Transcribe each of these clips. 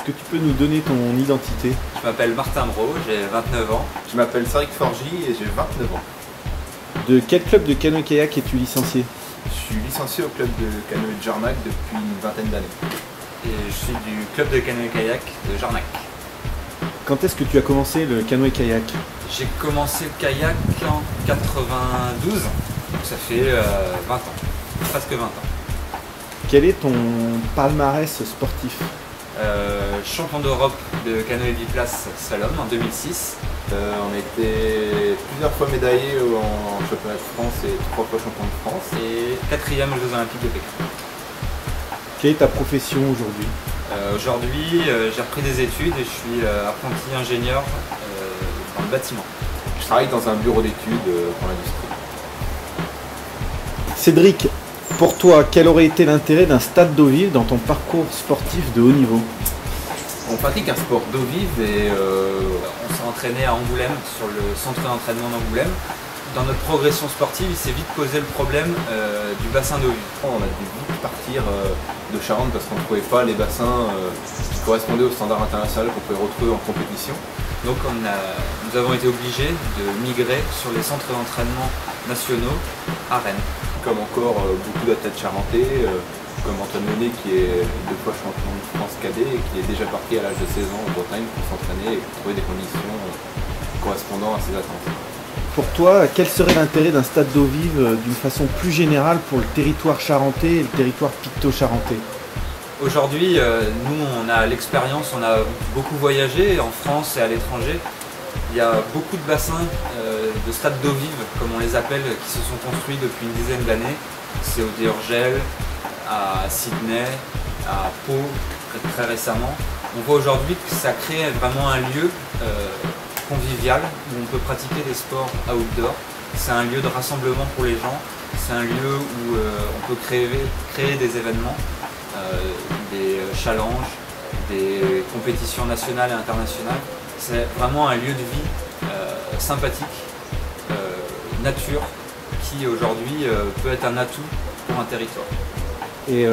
Est-ce que tu peux nous donner ton identité? Je m'appelle Martin Brault, j'ai 29 ans. Je m'appelle Cédric Forgy et j'ai 29 ans. De quel club de canoë-kayak es-tu licencié? Je suis licencié au club de canoë de Jarnac depuis une vingtaine d'années. Et je suis du club de canoë-kayak de Jarnac. Quand est-ce que tu as commencé le canoë-kayak? J'ai commencé le kayak en 92, donc ça fait 20 ans, presque 20 ans. Quel est ton palmarès sportif? Champion d'Europe de canoë biplace slalom en 2006. On a été plusieurs fois médaillés en championnat de France et 3 fois champion de France. Et 4e aux Jeux Olympiques de Pékin. Quelle est ta profession aujourd'hui? Aujourd'hui, j'ai repris des études et je suis apprenti ingénieur dans le bâtiment. Je travaille dans un bureau d'études pour l'industrie. Cédric, pour toi, quel aurait été l'intérêt d'un stade d'eau vive dans ton parcours sportif de haut niveau? On pratique un sport d'eau vive et On s'est entraîné à Angoulême, sur le centre d'entraînement d'Angoulême. Dans notre progression sportive, il s'est vite posé le problème du bassin d'eau vive. on a dû vite partir de Charente parce qu'on ne trouvait pas les bassins qui correspondaient aux standards internationaux qu'on pouvait retrouver en compétition. Donc nous avons été obligés de migrer sur les centres d'entraînement nationaux à Rennes. Comme encore beaucoup d'athlètes charentais, comme Antoine Menet qui est 2 fois champion de France cadet et qui est déjà parti à l'âge de 16 ans en Bretagne pour s'entraîner et pour trouver des conditions correspondant à ses attentes. Pour toi, quel serait l'intérêt d'un stade d'eau vive d'une façon plus générale pour le territoire charentais et le territoire picto-charentais? Aujourd'hui, nous on a l'expérience, on a beaucoup voyagé en France et à l'étranger. Il y a beaucoup de bassins de stades d'eau vive, comme on les appelle, qui se sont construits depuis une dizaine d'années. C'est au Urgell, à Sydney, à Pau, très récemment. On voit aujourd'hui que ça crée vraiment un lieu convivial où on peut pratiquer des sports outdoor. C'est un lieu de rassemblement pour les gens, c'est un lieu où on peut créer des événements, des challenges, des compétitions nationales et internationales. C'est vraiment un lieu de vie sympathique, nature, qui aujourd'hui peut être un atout pour un territoire. Et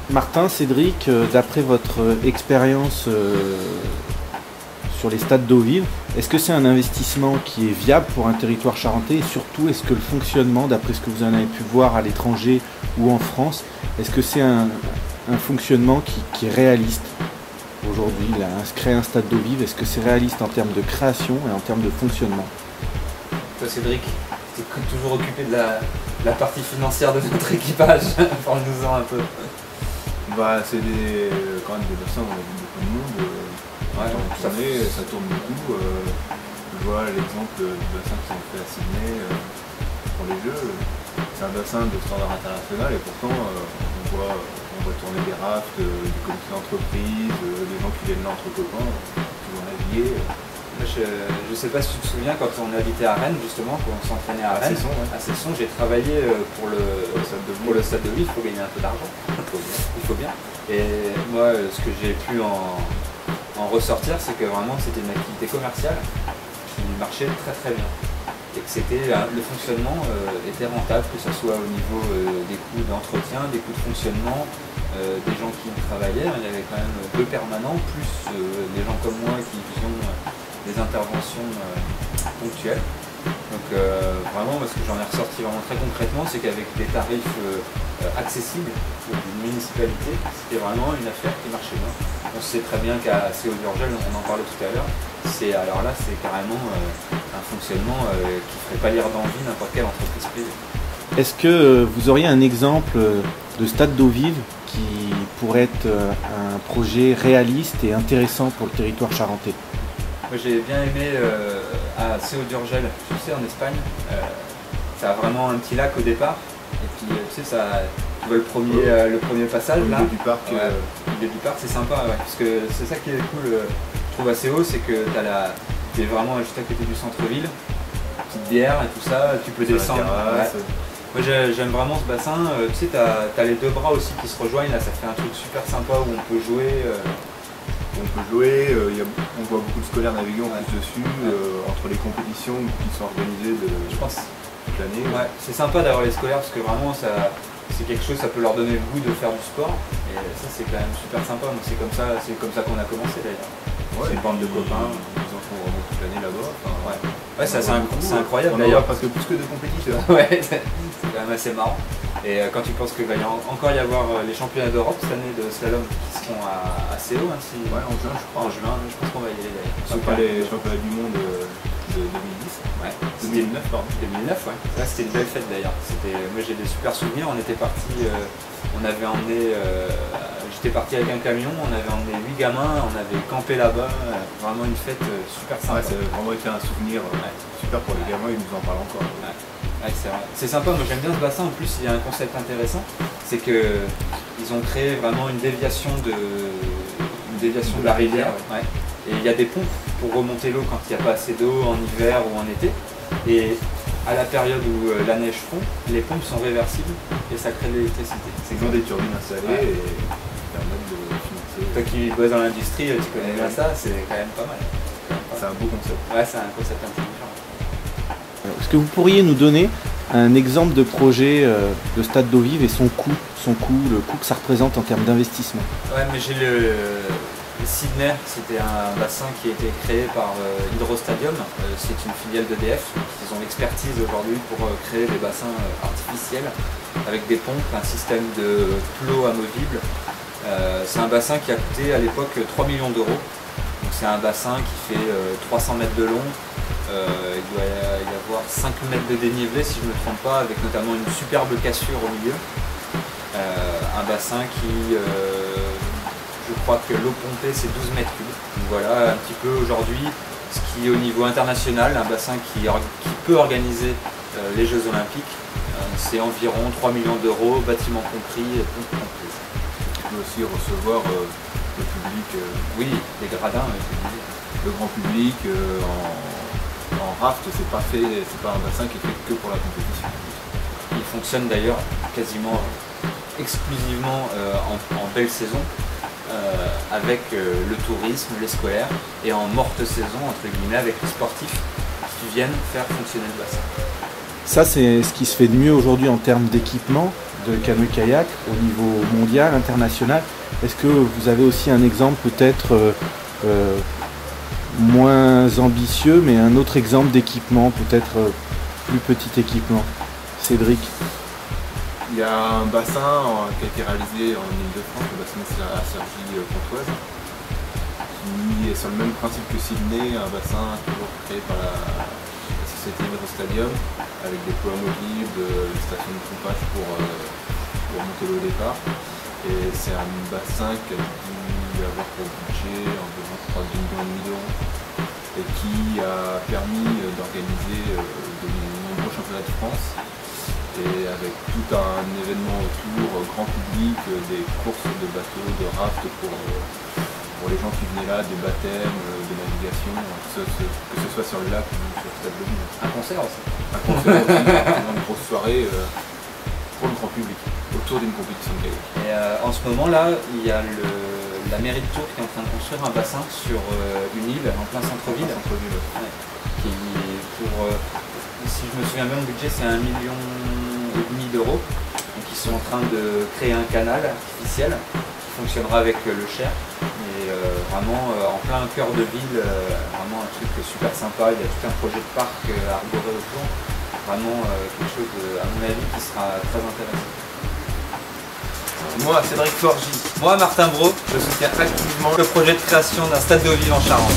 Martin, Cédric, d'après votre expérience sur les stades d'eau vive, est-ce que c'est un investissement qui est viable pour un territoire charentais? Et surtout, est-ce que le fonctionnement, d'après ce que vous en avez pu voir à l'étranger ou en France, est-ce que c'est un fonctionnement qui est réaliste aujourd'hui? Créer un stade d'eau vive, est-ce que c'est réaliste en termes de création et en termes de fonctionnement? Toi Cédric, tu es toujours occupé de la partie financière de notre équipage, parle-nous-en un peu. C'est quand même des bassins, on a vu beaucoup de monde. Ça tourne beaucoup. Je vois l'exemple du bassin qui sont fait à Sydney pour les Jeux. C'est un bassin de standard international et pourtant on voit tourner des rafts, des comités d'entreprise, des gens qui viennent là entre copains, qui vont naviguer. Je ne sais pas si tu te souviens, quand on habitait à Rennes justement, quand on s'entraînait à Rennes, à Cesson, j'ai travaillé pour le stade de vie. Il faut gagner un peu d'argent, il faut bien. Et moi, ce que j'ai pu en ressortir, c'est que vraiment c'était une activité commerciale qui marchait très très bien. Et que le fonctionnement était rentable, que ce soit au niveau des coûts d'entretien, des coûts de fonctionnement, des gens qui y travaillaient. Il y avait quand même 2 permanents, plus des gens comme moi qui faisaient des interventions ponctuelles. Donc vraiment, ce que j'en ai ressorti vraiment très concrètement, c'est qu'avec des tarifs accessibles d'une municipalité, c'était vraiment une affaire qui marchait bien. On sait très bien qu'à Urgell, on en parlait tout à l'heure, alors là c'est carrément un fonctionnement qui ne ferait pas lire d'envie n'importe quelle entreprise privée. Est-ce que vous auriez un exemple de stade d'eau vive qui pourrait être un projet réaliste et intéressant pour le territoire charentais? Moi j'ai bien aimé à Seo d'Urgell, tu sais, en Espagne, ça a vraiment un petit lac au départ, et puis tu sais, tu vois le premier passage là, du parc, le milieu du parc, c'est sympa, ouais, parce que c'est ça qui est cool, je trouve à Seo, c'est que t'es vraiment juste à côté du centre-ville, petite bière et tout ça, tu peux descendre. Moi j'aime vraiment ce bassin, tu sais, t'as les 2 bras aussi qui se rejoignent, là ça fait un truc super sympa où on peut jouer. On voit beaucoup de scolaires naviguer en plus dessus, entre les compétitions qui sont organisées je pense toute l'année. Ouais, c'est sympa d'avoir les scolaires parce que vraiment c'est quelque chose, ça peut leur donner le goût de faire du sport. Et ça, c'est quand même super sympa. Donc c'est comme ça qu'on a commencé d'ailleurs. Ouais, c'est une bande de copains. Ils en font vraiment toute l'année là-bas. Enfin, ouais, c'est incroyable d'ailleurs. Parce que plus que de compétiteurs. Ouais, c'est quand même assez marrant. Et quand tu penses qu'il va encore y avoir les championnats d'Europe cette année de slalom qui seront à Séo, hein, ouais, en juin, je crois. En juin, je pense qu'on va y aller d'ailleurs. C'est pas les championnats du monde de 2010. Ouais. 2009, pardon. 2009, ouais. Ça, c'était une belle fête d'ailleurs. Moi, j'ai des super souvenirs. On était partis, on avait emmené, j'étais parti avec un camion, on avait emmené 8 gamins, on avait campé là-bas. Vraiment une fête super sympa. Ouais, ça a vraiment été un souvenir super pour les gamins, ils nous en parlent encore. Ouais, c'est sympa, moi j'aime bien ce bassin. En plus, il y a un concept intéressant, c'est qu'ils ont créé vraiment une déviation de la rivière. Ouais. Et il y a des pompes pour remonter l'eau quand il n'y a pas assez d'eau en hiver ou en été. Et à la période où la neige fond, les pompes sont réversibles et ça crée de l'électricité. Ils ont des turbines installées et permettent de financer. Toi qui bosses dans l'industrie, tu connais bien ça, c'est quand même pas mal. C'est un beau concept. Ouais, c'est un concept intelligent. Est-ce que vous pourriez nous donner un exemple de projet de Stade d'eau vive et son coût, le coût que ça représente en termes d'investissement? Ouais, mais j'ai le Sydney, c'était un bassin qui a été créé par Hydrostadium. C'est une filiale d'EDF. Ils ont l'expertise aujourd'hui pour créer des bassins artificiels avec des pompes, un système de plots amovibles. C'est un bassin qui a coûté à l'époque 3 millions d'euros. C'est un bassin qui fait 300 mètres de long. Il doit y avoir 5 mètres de dénivelé si je ne me trompe pas, avec notamment une superbe cassure au milieu. Un bassin qui, je crois que l'eau pompée c'est 12 mètres cubes. Donc voilà un petit peu aujourd'hui ce qui est au niveau international, un bassin qui peut organiser les Jeux Olympiques. C'est environ 3 millions d'euros, bâtiment compris et pompe comprise. Tu peux aussi recevoir le public. Oui, les gradins. Le grand public en raft, c'est pas un bassin qui est fait que pour la compétition. Il fonctionne d'ailleurs quasiment exclusivement en belle saison avec le tourisme, les scolaires, et en morte saison entre guillemets avec les sportifs qui viennent faire fonctionner le bassin. Ça, c'est ce qui se fait de mieux aujourd'hui en termes d'équipement de canoë-kayak au niveau mondial, international. Est-ce que vous avez aussi un exemple peut-être moins ambitieux, mais un autre exemple d'équipement, peut-être plus petit équipement? Cédric? Il y a un bassin qui a été réalisé en Ile-de-France, le bassin à Cergy-Pontoise, qui est sur le même principe que Sydney, un bassin toujours créé par la société Hydrostadium, avec des plots amovibles, une station de pompage pour monter l'eau au départ. Et c'est un bassin qui a dû avoir pour budget environ 3,5 millions d'euros et qui a permis d'organiser de nombreux championnats de France et avec tout un événement autour, grand public, des courses de bateaux, de raft pour les gens qui venaient là, des baptêmes, de navigation, que ce soit sur le lac ou sur le Stade d'eau vive. Un concert aussi. Un concert aussi, une grosse soirée pour le grand public, autour d'une compétition de kayak. Et en ce moment là, il y a la mairie de Tours qui est en train de construire un bassin sur une île en plein centre-ville. Ouais, qui pour, si je me souviens bien, le budget c'est 1,5 million d'euros. Donc ils sont en train de créer un canal artificiel qui fonctionnera avec le Cher. Et vraiment en plein cœur de ville, vraiment un truc super sympa. Il y a tout un projet de parc arboré autour. Vraiment quelque chose, à mon avis, qui sera très intéressant. Moi, Cédric Forgy. Moi, Martin Brault, je soutiens activement le projet de création d'un stade d'eau vive en Charente.